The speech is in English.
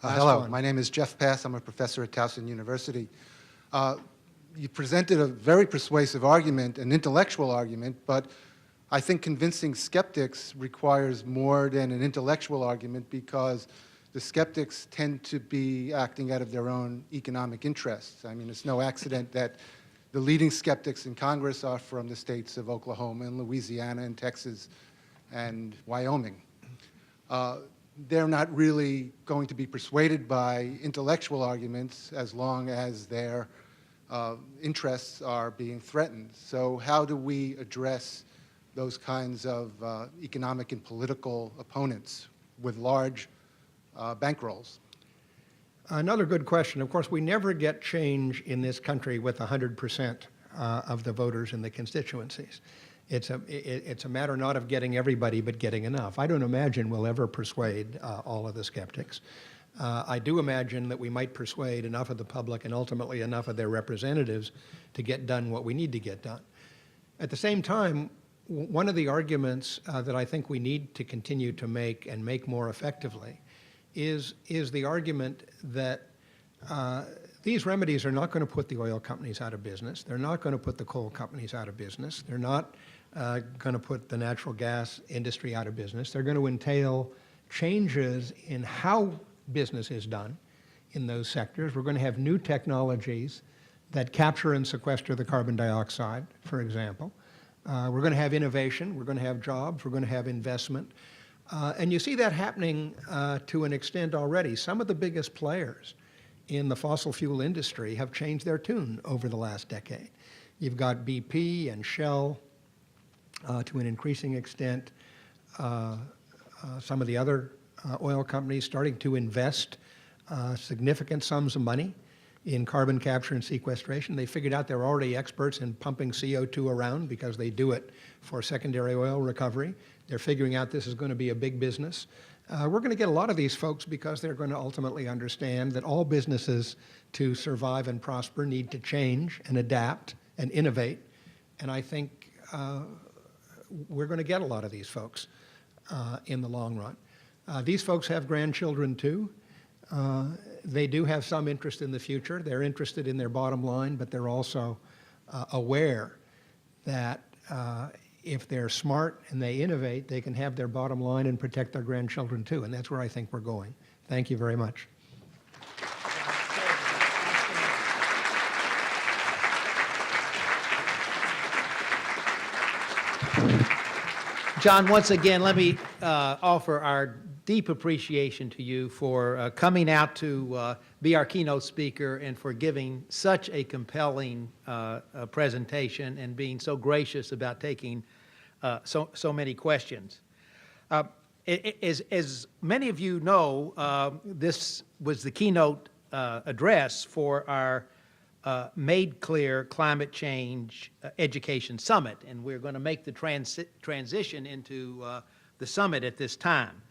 Hello, my name is Jeff Pass. I'm a professor at Towson University. You presented a very persuasive argument, an intellectual argument, but I think convincing skeptics requires more than an intellectual argument because the skeptics tend to be acting out of their own economic interests. I mean, it's no accident that the leading skeptics in Congress are from the states of Oklahoma and Louisiana and Texas and Wyoming. They're not really going to be persuaded by intellectual arguments as long as their interests are being threatened. So how do we address those kinds of economic and political opponents with large bankrolls? Another good question. Of course, we never get change in this country with 100% of the voters in the constituencies. It's a matter not of getting everybody, but getting enough. I don't imagine we'll ever persuade all of the skeptics. I do imagine that we might persuade enough of the public and ultimately enough of their representatives to get done what we need to get done. At the same time, one of the arguments that I think we need to continue to make and make more effectively is the argument that these remedies are not going to put the oil companies out of business. They're not going to put the coal companies out of business. They're not going to put the natural gas industry out of business. They're going to entail changes in how business is done in those sectors. We're going to have new technologies that capture and sequester the carbon dioxide, for example. We're going to have innovation. We're going to have jobs. We're going to have investment. And you see that happening to an extent already. Some of the biggest players in the fossil fuel industry have changed their tune over the last decade. You've got BP and Shell, to an increasing extent, some of the other oil companies starting to invest significant sums of money in carbon capture and sequestration. They figured out they're already experts in pumping CO2 around because they do it for secondary oil recovery. They're figuring out this is going to be a big business. We're going to get a lot of these folks because they're going to ultimately understand that all businesses to survive and prosper need to change and adapt and innovate. And I think we're going to get a lot of these folks in the long run. These folks have grandchildren too. They do have some interest in the future. They're interested in their bottom line, but they're also aware that if they're smart and they innovate, they can have their bottom line and protect their grandchildren too. And that's where I think we're going. Thank you very much. John, once again, let me offer our deep appreciation to you for coming out to be our keynote speaker and for giving such a compelling presentation and being so gracious about taking so many questions. As many of you know, this was the keynote address for our Made Clear Climate Change Education Summit, and we're going to make the transition into the summit at this time.